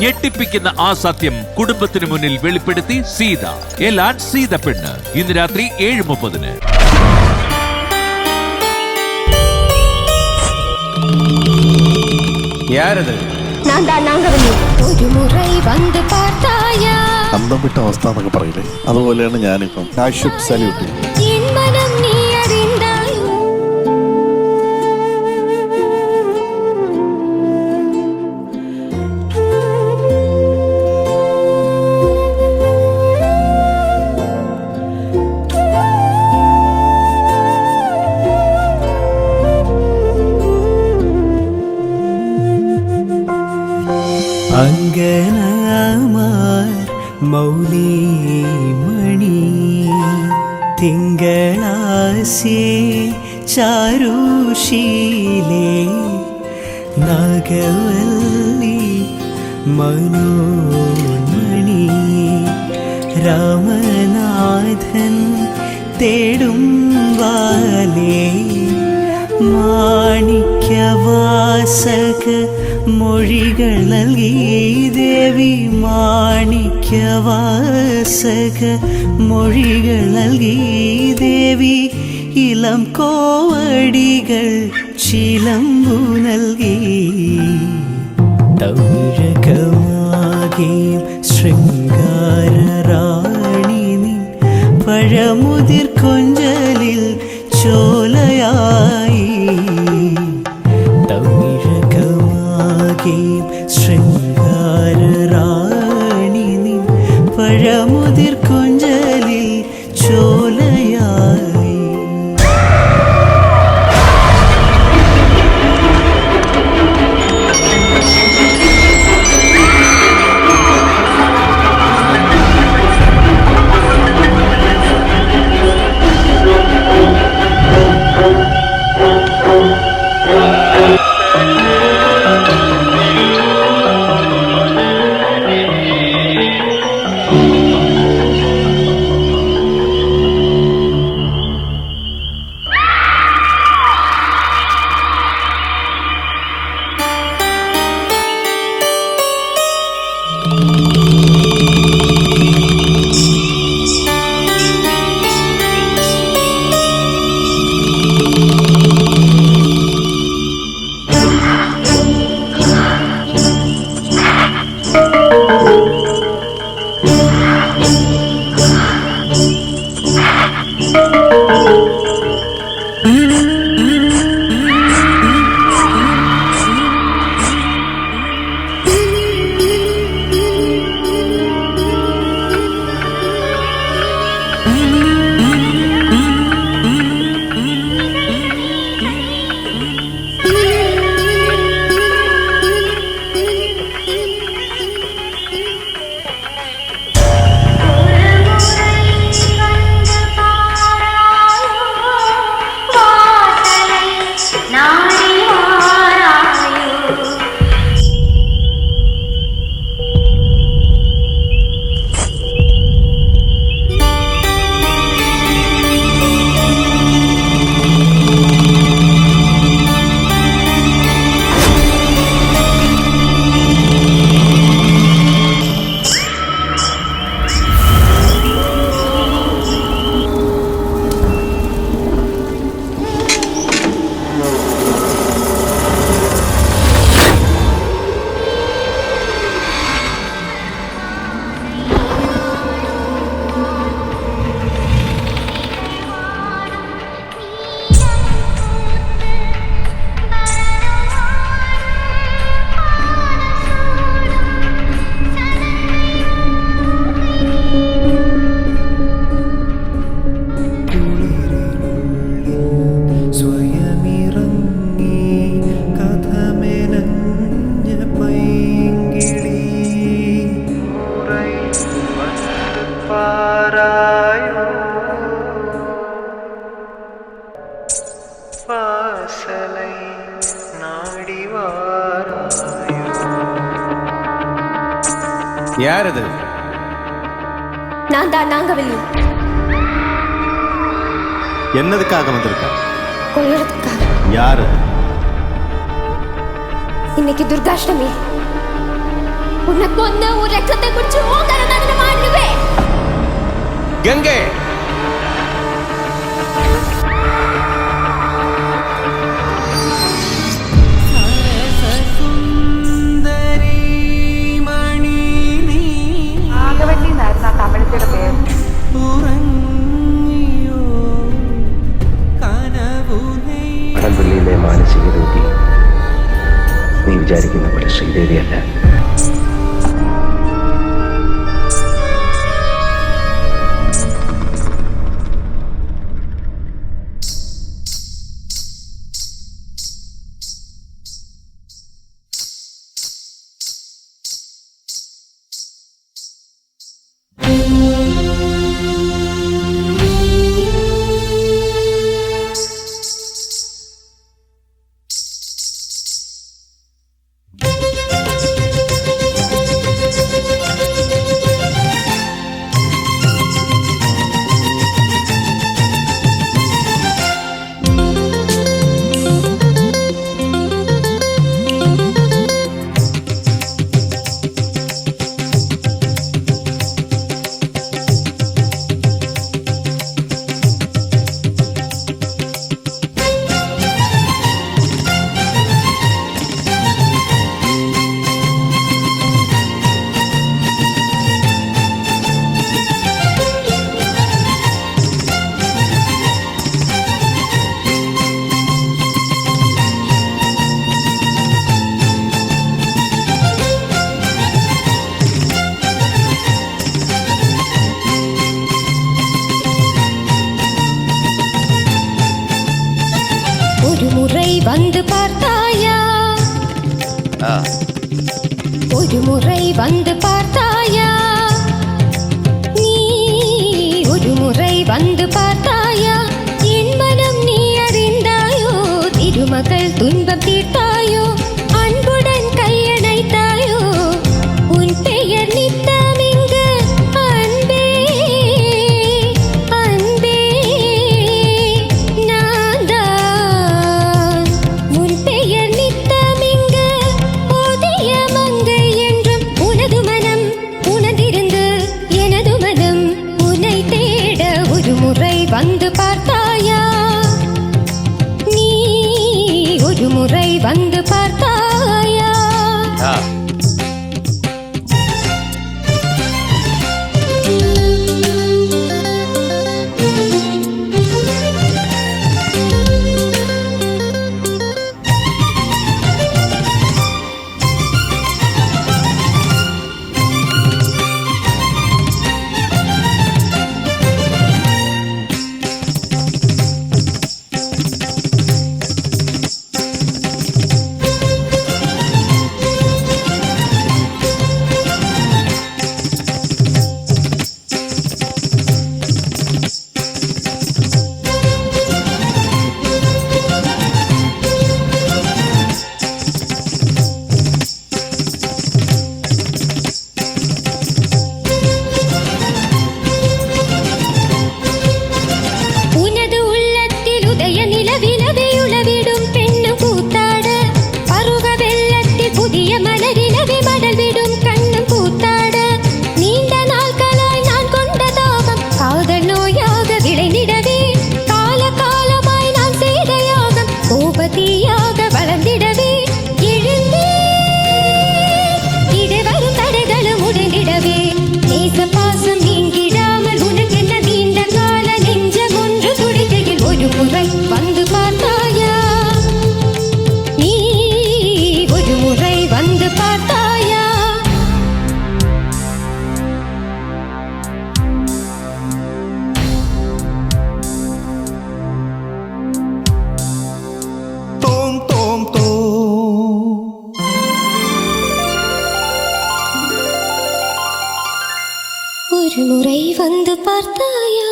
ഞെട്ടിപ്പിക്കുന്ന ആ സത്യം കുടുംബത്തിന് മുന്നിൽ വെളിപ്പെടുത്തി സീത. എലാൻ സീത പെണ്ണ് ഇന്ന് രാത്രി 7:30. അന്തം വിട്ട അവസ്ഥ എന്നൊക്കെ പറയില്ലേ, അതുപോലെയാണ് ഞാനിപ്പം. സല്യൂട്ട്. അങ്കനമാർ മൗലിമണി തിങ്കളാസ്യേ ചാരുശീലേ നാഗവല്ലി മനോന്മണി രാമനാഥൻ തേടും വാലേ മാണിക്യവാസക മൊഴികൾ നൽകി ദേവി. മാണിക്യവാസക മൊഴികൾ നൽകി ദേവി. ഇളം കോവടികൾ ചിലമ്പു നൽകി. തമിഴകമാകെയും ശൃംഗാരറാണി നിൻ പഴമുതിർ കൊഞ്ചലിൽ ചോലയായി. തമിഴകമാകെയും ശൃംഗാരറാണി നിൻ പഴമുതിർ കൊഞ്ചലിൽ ചോലയായി. யாரது? நான் தான் நாங்கவல்லி. என்னதுக்காக வந்திருக்க? கொள்ளுறதுக்காக. யாரு? இன்னைக்கு துர்காஷ்டமி. உன்னை கொன்னு உன் ரத்தத்தை குடிச்சு உன் தரதனை மாட்டுவேன். கங்கை നാഗവല്ലി എന്നായിരുന്നു ആ തമിഴത്തിയുടെ പേര്. വടംപള്ളിയിലെ മാനസിക രോഗി നീ വിചാരിക്കുന്ന പോലെ ശ്രീദേവിയല്ല. ஒரு முறை வந்து பார்த்தாயா, ஒரு முறை வந்து பார்த்தாயா, நீ ஒரு முறை வந்து பார்த்தாயா, என் மனம் நீ அறிந்தாயோ, திருமகள் துன்பம் தீர்த்தாயோ, அன்புடன் கையணைத்தாயோ, உன் பெயர் நித்தம் இங்கு அன்பே அன்பே நான்தான், உன் பெயர் நித்தம் இங்கு ஓதிய மங்கை என்றும் உனது மனம் உணர்ந்திருந்து எனது மனம் உன்னை தேட ஒரு முறை வந்து பார்த்தாயா, நீ ஒரு முறை வந்து பார்த்தாயா. உனது உள்ளத்தில் உதய நிலவிலவே உளவிடும் பெண்ணு கூத்தாட, பருவ வெள்ளத்தில் புதிய மலரிலவே மடல் விடும் கண்ணும் கூத்தாட, நீண்ட நாட்களாய் நான் கொண்ட தாகம் காதல் நோயாக விளைந்திடவே, கால காலமாய் நான் செய்த யாகம் கோபத்தீயாக வளர்ந்திடவே, எழுந்தே இடு வரும் தடைகளும் உடைந்திடவே, நேச பாசம் நீங்கிடாமல் உனக்கென்ன நீண்ட கால நெஞ்சம் ஒன்று துடிக்கையில் ஒரு முறை வந்து பார்த்தாயா, நீ ஒரு முறை வந்து பார்த்தாயா. தோம் தோம் தோ ஒரு முறை வந்து பார்த்தாயா,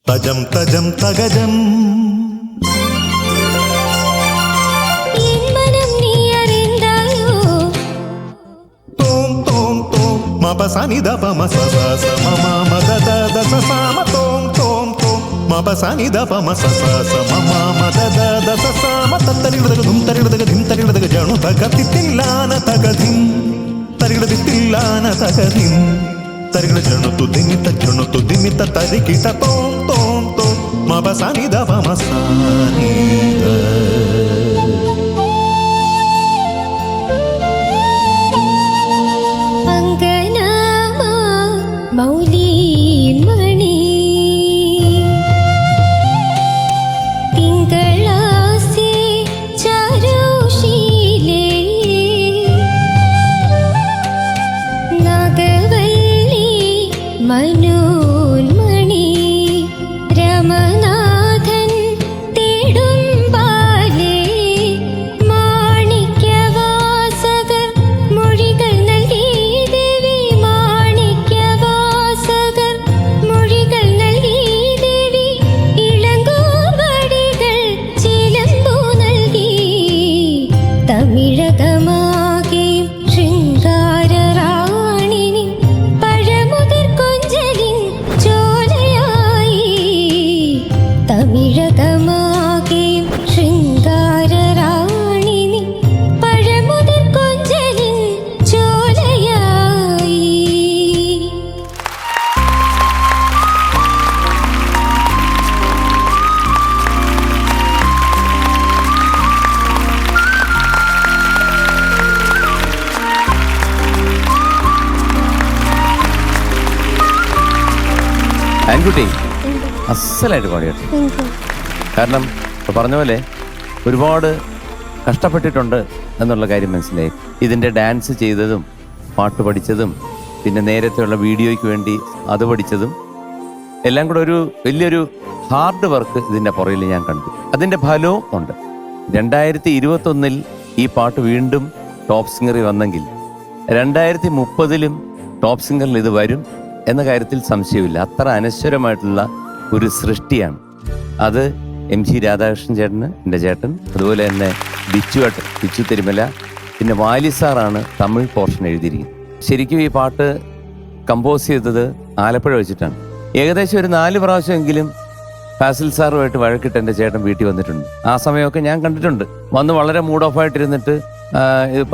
தஜம் தஜம் தகஜம் என் மனம் நீ அறிந்தாயோ, தோம் தோம் தோம் மப சனி தப ம ச ச ச ம ம ம த த த ச ச ம தோம் தோம் தோம் മപ സനി ദ പ മ സ സ സ മ മ മ ദ ദ ദ സ സ മ ത തരികിടതക ധും തരികിടതക ധിം തരികിടതക ജണു തക തിത്തില്ലാന തക ധിം തരികിട തിത്തില്ലാന തക ധിം തരികിട ജണു തു ദിമിത്ത തരികിട തോം തോം തോം മപ സനി ദ പ മ സനി ദ. ആൻകുട്ടി അസലായിട്ട് പാടിയിട്ട്. കാരണം പറഞ്ഞ പോലെ ഒരുപാട് കഷ്ടപ്പെട്ടിട്ടുണ്ട് എന്നുള്ള കാര്യം മനസ്സിലായി. ഇതിൻ്റെ ഡാൻസ് ചെയ്തതും പാട്ട് പഠിച്ചതും പിന്നെ നേരത്തെയുള്ള വീഡിയോയ്ക്ക് വേണ്ടി അത് പഠിച്ചതും എല്ലാം കൂടെ ഒരു വലിയൊരു ഹാർഡ് വർക്ക് ഇതിൻ്റെ പുറകിൽ ഞാൻ കണ്ടു. അതിൻ്റെ ഫലവും ഉണ്ട്. 2021 ഈ പാട്ട് വീണ്ടും ടോപ്പ് സിംഗറിൽ വന്നെങ്കിൽ 2030 ടോപ്പ് സിംഗറിൽ ഇത് വരും എന്ന കാര്യത്തിൽ സംശയമില്ല. അത്ര അനശ്വരമായിട്ടുള്ള ഒരു സൃഷ്ടിയാണ് അത്. MG രാധാകൃഷ്ണൻ ചേട്ടന്, എൻ്റെ ചേട്ടൻ, അതുപോലെ തന്നെ ബിച്ചു തിരുമല, പിന്നെ വാലി സാറാണ് തമിഴ് പോർഷൻ എഴുതിയിരിക്കുന്നത്. ശരിക്കും ഈ പാട്ട് കമ്പോസ് ചെയ്തത് ആലപ്പുഴ വെച്ചിട്ടാണ്. ഏകദേശം ഒരു 4 പ്രാവശ്യമെങ്കിലും ഫാസിൽ സാറുമായിട്ട് വഴക്കിട്ട് എൻ്റെ ചേട്ടൻ വീട്ടിൽ വന്നിട്ടുണ്ട്. ആ സമയമൊക്കെ ഞാൻ കണ്ടിട്ടുണ്ട്. വന്ന് വളരെ മൂഡ് ഓഫ് ആയിട്ടിരുന്നിട്ട്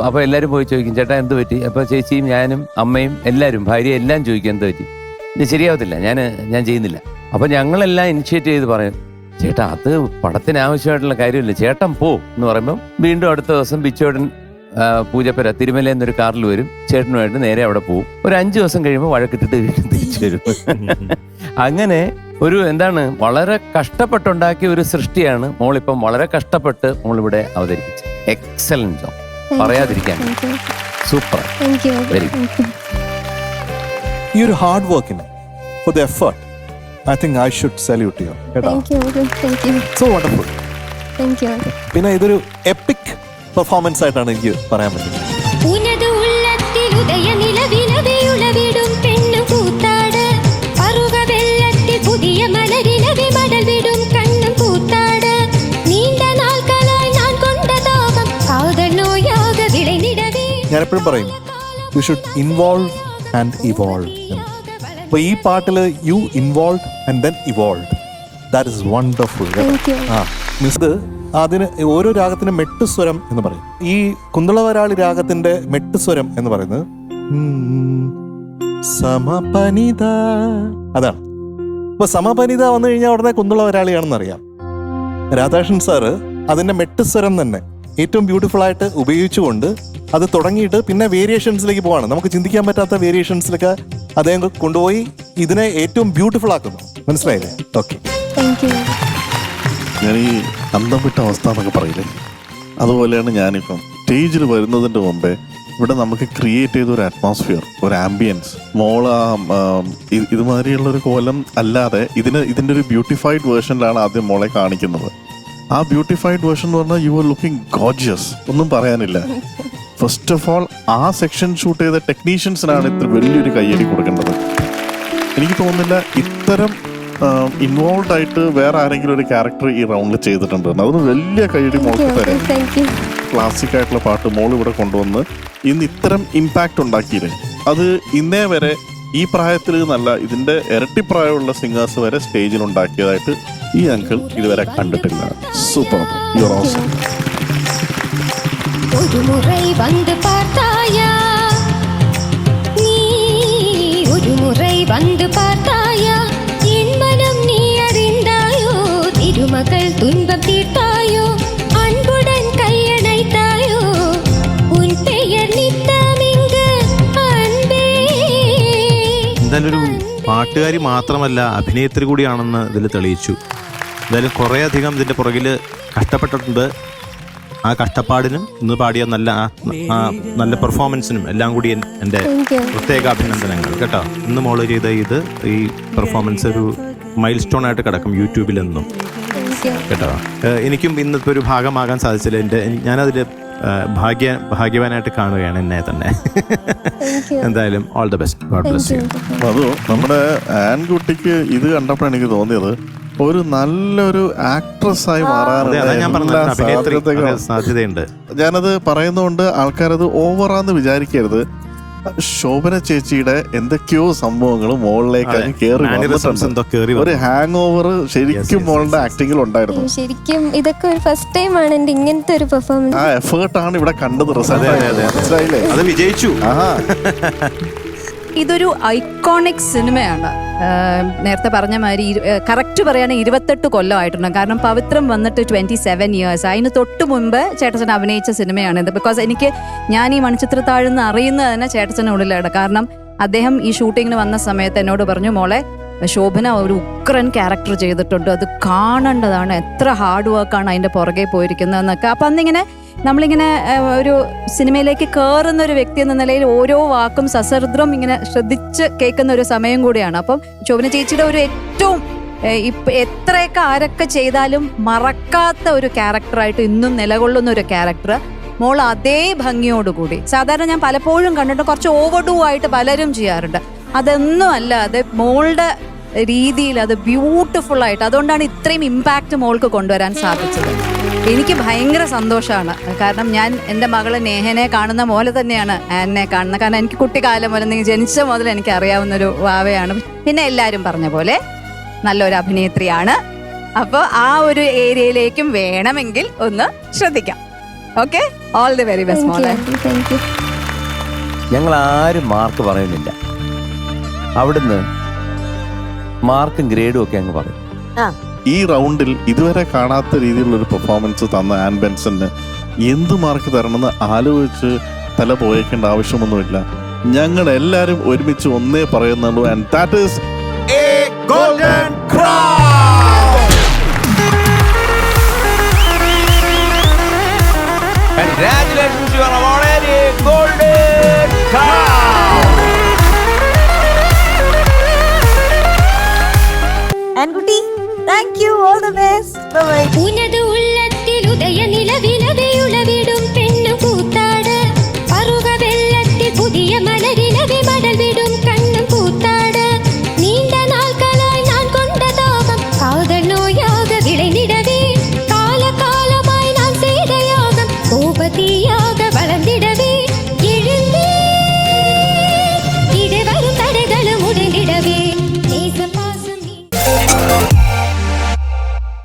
അപ്പോൾ എല്ലാവരും പോയി ചോദിക്കും, ചേട്ടാ എന്ത് പറ്റി? അപ്പോൾ ചേച്ചിയും ഞാനും അമ്മയും എല്ലാവരും ഭാര്യ എല്ലാം ചോദിക്കും എന്ത് പറ്റി? ഇത് ശരിയാവത്തില്ല, ഞാൻ ചെയ്യുന്നില്ല. അപ്പോൾ ഞങ്ങളെല്ലാം ഇനിഷ്യേറ്റ് ചെയ്ത് പറയും, ചേട്ടാ അത് പടത്തിന് ആവശ്യമായിട്ടുള്ള കാര്യമില്ല, ചേട്ടൻ പോ എന്ന് പറയുമ്പം വീണ്ടും അടുത്ത ദിവസം ബിച്ചോടൻ പൂജപ്പുര തിരുമല എന്നൊരു കാറിൽ വരും, ചേട്ടനുമായിട്ട് നേരെ അവിടെ പോവും. ഒരു 5 ദിവസം കഴിയുമ്പോൾ വഴക്കിട്ടിട്ട് വീണ്ടും തിരിച്ചു വരും. അങ്ങനെ ഒരു എന്താണ് വളരെ കഷ്ടപ്പെട്ടുണ്ടാക്കിയ ഒരു സൃഷ്ടിയാണ് മോളിപ്പം വളരെ കഷ്ടപ്പെട്ട് മോളിവിടെ അവതരിപ്പിച്ചത്. എക്സലന്റ് ജോബ്, പറയാതിരിക്കാൻ. Super, very good. ഈ ഒരു ഹാർഡ് വർക്കിന് for the effort I think I should salute you. Thank you. So wonderful. Thank you. പിന്നെ ഇതൊരു എപ്പിക് പെർഫോമൻസ് ആയിട്ടാണ് എനിക്ക് പറയാൻ പറ്റുന്നത്. ഞാൻ എപ്പോഴും പറയും you should involve and evolve. അപ്പോൾ ഈ പാട്ടിൽ you involve and then evolve. That is wonderful. Means അതിന് ഓരോ രാഗത്തിന് മെട്ടുസ്വരം എന്ന് പറയും. ഈ കുന്തളവരാളി രാഗത്തിന്റെ മെട്ടുസ്വരം എന്ന് പറയുന്നത് സമപനിത, അതാണ്. അപ്പൊ സമപനിത വന്നു കഴിഞ്ഞാൽ ഉടനെ കുന്തളവരാളിയാണെന്ന് അറിയാം. രാധാകൃഷ്ണൻ സാറ് അതിന്റെ മെട്ടുസ്വരം തന്നെ ഏറ്റവും ബ്യൂട്ടിഫുൾ ആയിട്ട് ഉപയോഗിച്ചുകൊണ്ട് അത് തുടങ്ങിയിട്ട് പിന്നെ വേരിയേഷൻസിലേക്ക് പോവാണ്. നമുക്ക് ചിന്തിക്കാൻ പറ്റാത്ത വേരിയേഷൻസിലൊക്കെ അദ്ദേഹം കൊണ്ടുപോയി ഇതിനെ ഏറ്റവും ബ്യൂട്ടിഫുൾ ആക്കുന്നു. മനസ്സിലായില്ലേ? ഓക്കെ. ഞാൻ ഈ അന്തം വിട്ട അവസ്ഥ എന്നൊക്കെ പറയില്ലേ, അതുപോലെയാണ് ഞാനിപ്പം സ്റ്റേജിൽ വരുന്നതിൻ്റെ മുമ്പേ ഇവിടെ നമുക്ക് ക്രിയേറ്റ് ചെയ്ത ഒരു അറ്റ്മോസ്ഫിയർ, ഒരു ആംബിയൻസ്. മോള് ഇതുമാതിരിയുള്ളൊരു കോലം അല്ലാതെ ഇതിൻ്റെ ഒരു ബ്യൂട്ടിഫൈഡ് വേർഷനിലാണ് ആദ്യം മോളെ കാണിക്കുന്നത്. ആ ബ്യൂട്ടിഫൈഡ് വേർഷൻ എന്ന് പറഞ്ഞാൽ യു ആർ ലുക്കിംഗ് ഗോർജിയസ്, ഒന്നും പറയാനില്ല. ഫസ്റ്റ് ഓഫ് ഓൾ ആ സെക്ഷൻ ഷൂട്ട് ചെയ്ത ടെക്നീഷ്യൻസിനാണ് ഇത്ര വലിയൊരു കയ്യടി കൊടുക്കേണ്ടത്. എനിക്ക് തോന്നുന്നില്ല ഇത്തരം ഇൻവോൾവ് ആയിട്ട് വേറെ ആരെങ്കിലും ഒരു ക്യാരക്ടർ ഈ റൗണ്ടിൽ ചെയ്തിട്ടുണ്ട്. അതൊന്ന് വലിയ കയ്യടി മോൾക്ക് തരാം. ക്ലാസിക് ആയിട്ടുള്ള പാട്ട് മോൾ ഇവിടെ കൊണ്ടുവന്ന് ഇന്ന് ഇത്തരം ഇമ്പാക്റ്റ് ഉണ്ടാക്കിയില്ലേ, അത് ഇന്നേ വരെ ഈ പ്രായത്തിൽ നല്ല ഇതിന്റെ ഇരട്ടി പ്രായമുള്ള സിംഗേഴ്സ് വരെ സ്റ്റേജിൽ ഉണ്ടാക്കിയതായിട്ട് ഈ അങ്കിൾ ഇതുവരെ കണ്ടിട്ടില്ല. Super, your awesome. ഒരു മുறை வந்து பார்த்தாயா நீ ஒரு முறை வந்து பார்த்தாயா என் மனம் நீ அறிந்தாயோ திருமகள் துன்பம் தீர்த்தாயோ அன்புடன் கையணைத்தாயோ உன் பெயர் நித்தமிங்கு அன்பே. എന്തായാലും ഒരു പാട്ടുകാരി മാത്രമല്ല അഭിനേത്രി കൂടിയാണെന്ന് ഇതിൽ തെളിയിച്ചു. എന്തായാലും കുറേയധികം ഇതിൻ്റെ പുറകിൽ കഷ്ടപ്പെട്ടിട്ടുണ്ട്. ആ കഷ്ടപ്പാടിനും ഇന്ന് പാടിയ നല്ല പെർഫോമൻസിനും എല്ലാം കൂടി എൻ്റെ പ്രത്യേക അഭിനന്ദനങ്ങൾ കേട്ടോ. ഇന്ന് മോള് ചെയ്ത ഈ പെർഫോമൻസ് ഒരു മൈൽ സ്റ്റോൺ ആയിട്ട് കിടക്കും യൂട്യൂബിലെന്നും കേട്ടോ. എനിക്കും ഇന്നത്തെ ഒരു ഭാഗമാകാൻ സാധിച്ചില്ല. ഞാനതിൽ ഭാഗ്യവാനായിട്ട് കാണുകയാണ് എന്നെ തന്നെ. എന്തായാലും all the best, God bless you. അത് നമ്മുടെ ആൺകുട്ടിക്ക് ഇത് കണ്ടപ്പോൾ എനിക്ക് തോന്നിയത് ഒരു നല്ലൊരു ആക്ട്രസ് ആയി മാറാനുള്ള സാധ്യതയുണ്ട്. ഞാനത് പറയുന്നതുകൊണ്ട് ആൾക്കാരത് ഓവറാന്ന് വിചാരിക്കരുത്. ശോഭന ചേച്ചിയുടെ എന്തൊക്കെയോ സംഭവങ്ങൾ മോളിലേക്ക് കയറി ഒരു ഹാങ് ഓവർ ശരിക്കും മോളുടെ ആക്ടിങ്ങിൽ ഉണ്ടായിരുന്നു. ശരിക്കും ഇതൊക്കെ ഒരു ഫസ്റ്റ് ടൈം ആണ് എന്റെ ഇങ്ങനത്തെ ഒരു പെർഫോമൻസ്. ആ എഫേർട്ടാണ് ഇവിടെ കണ്ടത്. റിസൾട്ട് അത് വിജയിച്ചു. ഇതൊരു ഐക്കോണിക് സിനിമയാണ്. നേരത്തെ പറഞ്ഞ മാതിരി കറക്റ്റ് പറയുകയാണെങ്കിൽ 28 കൊല്ലമായിട്ടുണ്ട്. കാരണം പവിത്രം വന്നിട്ട് 27 years. അതിന് തൊട്ട് മുമ്പ് ചേട്ടച്ചൻ അഭിനയിച്ച സിനിമയാണ് ഇത്. ബിക്കോസ് ഞാൻ ഈ മണിച്ചിത്രത്താഴിൽ നിന്ന് അറിയുന്നത് തന്നെ ചേട്ടച്ചനുള്ളിലാണ്. കാരണം അദ്ദേഹം ഈ ഷൂട്ടിങ്ങിന് വന്ന സമയത്ത് എന്നോട് പറഞ്ഞു, മോളെ ശോഭന ഒരു ഉഗ്രൻ ക്യാരക്ടർ ചെയ്തിട്ടുണ്ട്, അത് കാണേണ്ടതാണ്, എത്ര ഹാർഡ് വർക്കാണ് അതിൻ്റെ പുറകെ പോയിരിക്കുന്നതെന്നൊക്കെ. അപ്പം അന്നിങ്ങനെ നമ്മളിങ്ങനെ ഒരു സിനിമയിലേക്ക് കയറുന്ന ഒരു വ്യക്തി എന്ന നിലയിൽ ഓരോ വാക്കും സശ്രദ്ധം ഇങ്ങനെ ശ്രദ്ധിച്ച് കേൾക്കുന്ന ഒരു സമയം കൂടിയാണ്. അപ്പം ശോഭന ചേച്ചിയുടെ ഒരു ഏറ്റവും എത്രയൊക്കെ ആരൊക്കെ ചെയ്താലും മറക്കാത്ത ഒരു ക്യാരക്ടറായിട്ട് ഇന്നും നിലകൊള്ളുന്ന ഒരു ക്യാരക്ടർ മോൾ അതേ ഭംഗിയോടുകൂടി. സാധാരണ ഞാൻ പലപ്പോഴും കണ്ടിട്ട് കുറച്ച് ഓവർഡൂ ആയിട്ട് പലരും ചെയ്യാറുണ്ട്. അതൊന്നും അല്ല, അത് മോളുടെ രീതിയിൽ അത് ബ്യൂട്ടിഫുൾ ആയിട്ട്, അതുകൊണ്ടാണ് ഇത്രയും ഇമ്പാക്റ്റ് മോൾക്ക് കൊണ്ടുവരാൻ സാധിച്ചത്. എനിക്ക് ഭയങ്കര സന്തോഷമാണ്. കാരണം ഞാൻ എൻ്റെ മകളെ നേഹനെ കാണുന്ന പോലെ തന്നെയാണ് ആനെ കാണുന്നത്. കാരണം എനിക്ക് കുട്ടിക്കാലം മുതൽ ജനിച്ച മുതൽ എനിക്ക് അറിയാവുന്നൊരു വാവയാണ്. പിന്നെ എല്ലാവരും പറഞ്ഞ പോലെ നല്ലൊരു അഭിനേത്രിയാണ്. അപ്പോൾ ആ ഒരു ഏരിയയിലേക്കും വേണമെങ്കിൽ ഒന്ന് ശ്രദ്ധിക്കാം. Okay, all the very best മോളെ. ഞങ്ങൾ ആരും മാർക്ക് പറയുന്നില്ല. അവിടുന്ന് മാർക്കും ഗ്രേഡും ഒക്കെ അങ്ങ് പറയും. ഈ റൗണ്ടിൽ ഇതുവരെ കാണാത്ത രീതിയിലുള്ള ഒരു പെർഫോമൻസ് തന്ന ആൻ ബെൻസന് എന്ത് മാർക്ക് തരണമെന്ന് ആലോചിച്ച് തല പോയേക്കേണ്ട ആവശ്യമൊന്നുമില്ല. ഞങ്ങൾ എല്ലാവരും ഒരുമിച്ച് ഒന്നേ പറയുന്നുള്ളൂ, and that is A golden